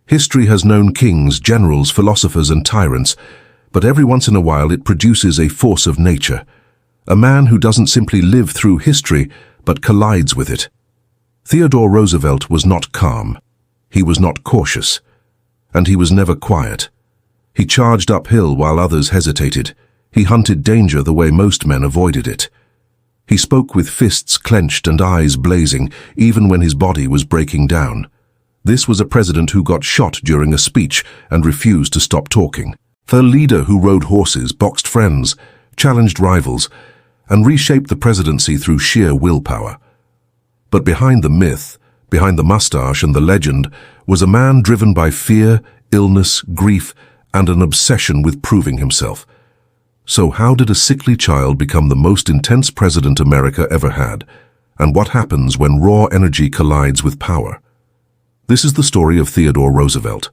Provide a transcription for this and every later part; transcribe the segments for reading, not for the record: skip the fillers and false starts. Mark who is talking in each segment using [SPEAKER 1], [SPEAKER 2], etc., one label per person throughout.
[SPEAKER 1] History has known kings, generals, philosophers, and tyrants, but every once in a while it produces a force of nature, a man who doesn't simply live through history, but collides with it. Theodore Roosevelt was not calm. He was not cautious. And he was never quiet. He charged uphill while others hesitated. He hunted danger the way most men avoided it. He spoke with fists clenched and eyes blazing, even when his body was breaking down. This was a president who got shot during a speech and refused to stop talking. The leader who rode horses, boxed friends, challenged rivals, and reshaped the presidency through sheer willpower. But behind the myth, behind the mustache and the legend, was a man driven by fear, illness, grief, and an obsession with proving himself. So how did a sickly child become the most intense president America ever had? And what happens when raw energy collides with power? This is the story of Theodore Roosevelt.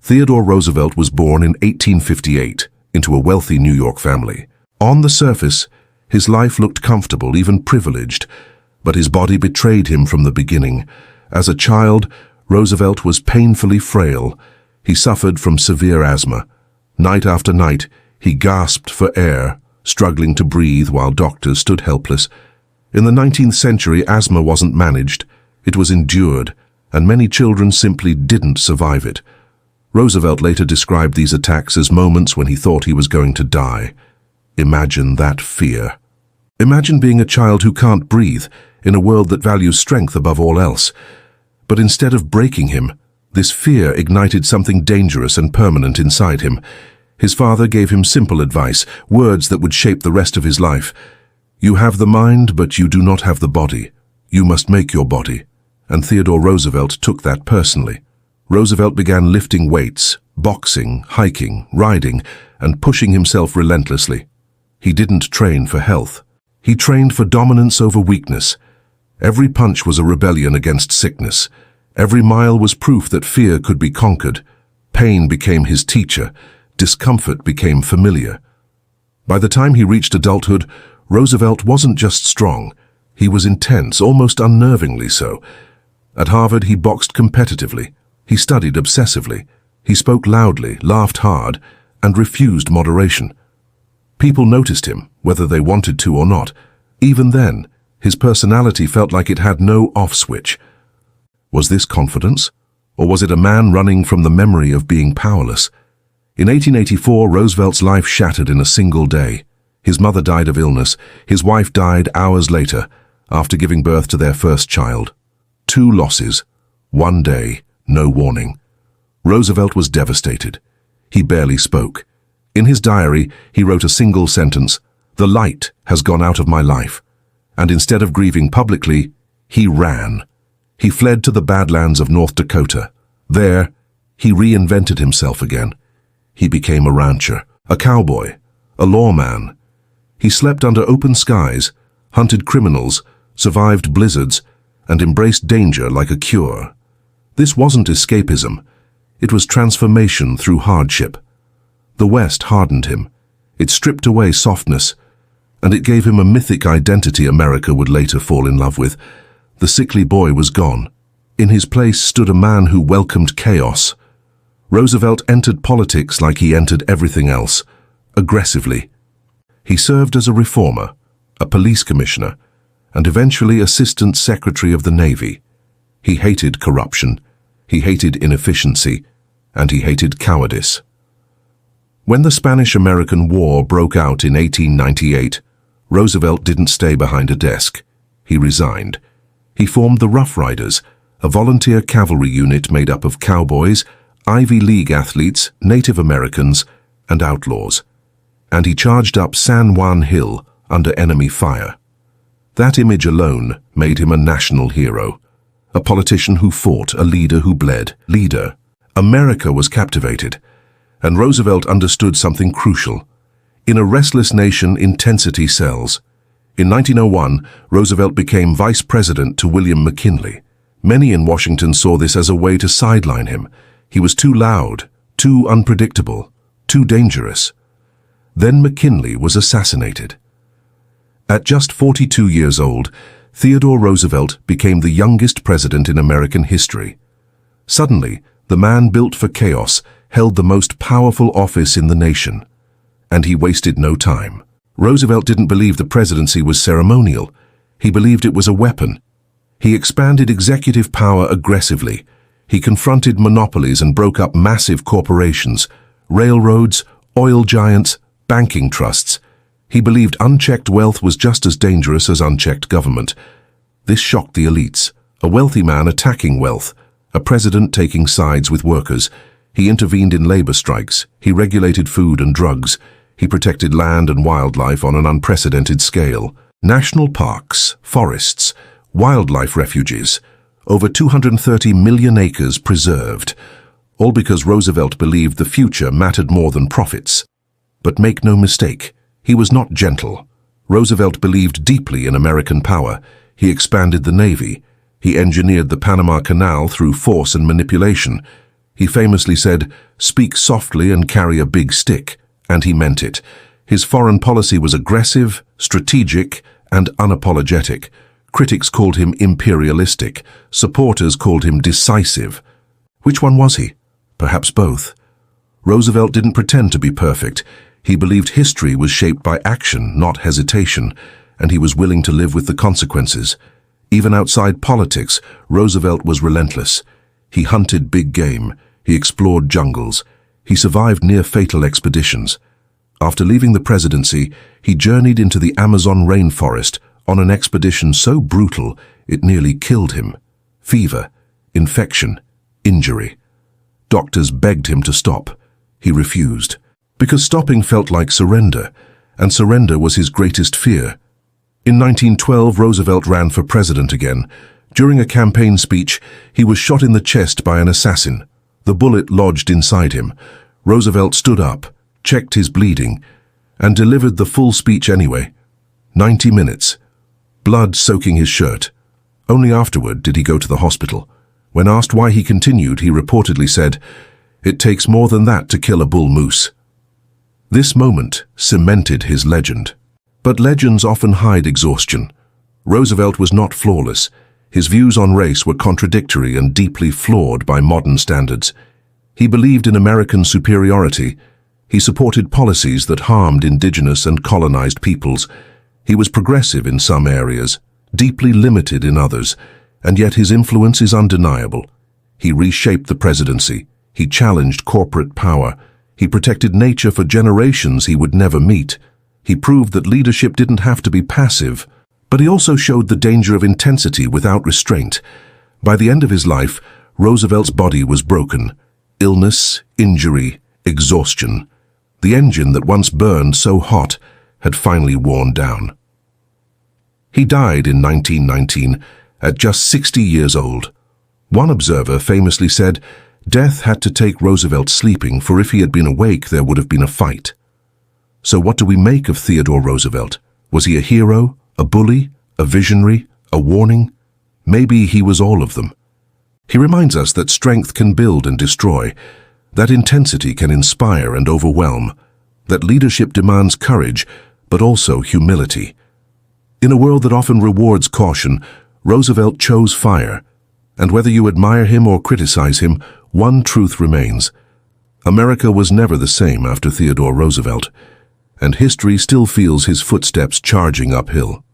[SPEAKER 1] Theodore Roosevelt was born in 1858 into a wealthy New York family. On the surface, his life looked comfortable, even privileged, but his body betrayed him from the beginning. As a child, Roosevelt was painfully frail. He suffered from severe asthma. Night after night, he gasped for air, struggling to breathe while doctors stood helpless. In the 19th century, asthma wasn't managed. It was endured, and many children simply didn't survive it. Roosevelt later described these attacks as moments when he thought he was going to die. Imagine that fear. Imagine being a child who can't breathe in a world that values strength above all else. But instead of breaking him, this fear ignited something dangerous and permanent inside him. His father gave him simple advice, words that would shape the rest of his life. You have the mind, but you do not have the body. You must make your body. And Theodore Roosevelt took that personally. Roosevelt began lifting weights, boxing, hiking, riding, and pushing himself relentlessly. He didn't train for health. He trained for dominance over weakness. Every punch was a rebellion against sickness. Every mile was proof that fear could be conquered. Pain became his teacher. Discomfort became familiar. By the time he reached adulthood, Roosevelt wasn't just strong. He was intense, almost unnervingly so. At Harvard, he boxed competitively. He studied obsessively. He spoke loudly, laughed hard, and refused moderation. People noticed him, whether they wanted to or not. Even then, his personality felt like it had no off switch. Was this confidence? Or was it a man running from the memory of being powerless? In 1884, Roosevelt's life shattered in a single day. His mother died of illness. His wife died hours later, after giving birth to their first child. 2 losses. 1 day, no warning. Roosevelt was devastated. He barely spoke. In his diary, he wrote a single sentence, "The light has gone out of my life." And instead of grieving publicly, he ran. He fled to the Badlands of North Dakota. There, he reinvented himself again. He became a rancher, a cowboy, a lawman. He slept under open skies, hunted criminals, survived blizzards, and embraced danger like a cure. This wasn't escapism. It was transformation through hardship. The West hardened him. It stripped away softness, and it gave him a mythic identity America would later fall in love with. The sickly boy was gone. In his place stood a man who welcomed chaos. Roosevelt entered politics like he entered everything else, aggressively. He served as a reformer, a police commissioner, and eventually Assistant Secretary of the Navy. He hated corruption, he hated inefficiency, and he hated cowardice. When the Spanish-American War broke out in 1898, Roosevelt didn't stay behind a desk. He resigned. He formed the Rough Riders, a volunteer cavalry unit made up of cowboys, Ivy League athletes, Native Americans, and outlaws. And he charged up San Juan Hill under enemy fire. That image alone made him a national hero. A politician who fought, a leader who bled. Leader. America was captivated. And Roosevelt understood something crucial. In a restless nation, intensity sells. In 1901, Roosevelt became vice president to William McKinley. Many in Washington saw this as a way to sideline him. He was too loud, too unpredictable, too dangerous. Then McKinley was assassinated. At just 42 years old, Theodore Roosevelt became the youngest president in American history. Suddenly, The man built for chaos held the most powerful office in the nation. And he wasted no time. Roosevelt didn't believe the presidency was ceremonial. He believed it was a weapon. He expanded executive power aggressively. He confronted monopolies and broke up massive corporations, railroads, oil giants, banking trusts. He believed unchecked wealth was just as dangerous as unchecked government. This shocked the elites. A wealthy man attacking wealth, a president taking sides with workers. He intervened in labor strikes. He regulated food and drugs. He protected land and wildlife on an unprecedented scale. National parks, forests, wildlife refuges, over 230 million acres preserved, all because Roosevelt believed the future mattered more than profits. But make no mistake, he was not gentle. Roosevelt believed deeply in American power. He expanded the Navy. He engineered the Panama Canal through force and manipulation. He famously said, "Speak softly and carry a big stick," and he meant it. His foreign policy was aggressive, strategic, and unapologetic. Critics called him imperialistic. Supporters called him decisive. Which one was he? Perhaps both. Roosevelt didn't pretend to be perfect. He believed history was shaped by action, not hesitation, and he was willing to live with the consequences. Even outside politics, Roosevelt was relentless. He hunted big game. He explored jungles. He survived near-fatal expeditions. After leaving the presidency, he journeyed into the Amazon rainforest on an expedition so brutal it nearly killed him. Fever, infection, injury. Doctors begged him to stop. He refused, because stopping felt like surrender, and surrender was his greatest fear. In 1912, Roosevelt ran for president again. During a campaign speech, he was shot in the chest by an assassin. The bullet lodged inside him. Roosevelt stood up, checked his bleeding, and delivered the full speech anyway. 90 minutes. Blood soaking his shirt. Only afterward did he go to the hospital. When asked why he continued, he reportedly said, "It takes more than that to kill a bull moose." This moment cemented his legend. But legends often hide exhaustion. Roosevelt was not flawless. His views on race were contradictory and deeply flawed by modern standards. He believed in American superiority. He supported policies that harmed indigenous and colonized peoples. He was progressive in some areas, deeply limited in others, and yet his influence is undeniable. He reshaped the presidency. He challenged corporate power. He protected nature for generations he would never meet. He proved that leadership didn't have to be passive, but he also showed the danger of intensity without restraint. By the end of his life, Roosevelt's body was broken. Illness, injury, exhaustion. The engine that once burned so hot had finally worn down. He died in 1919 at just 60 years old. One observer famously said, "Death had to take Roosevelt sleeping, for if he had been awake, there would have been a fight." So what do we make of Theodore Roosevelt? Was he a hero, a bully, a visionary, a warning? Maybe he was all of them. He reminds us that strength can build and destroy, that intensity can inspire and overwhelm, that leadership demands courage, but also humility. In a world that often rewards caution, Roosevelt chose fire. And whether you admire him or criticize him, one truth remains. America was never the same after Theodore Roosevelt, and history still feels his footsteps charging uphill.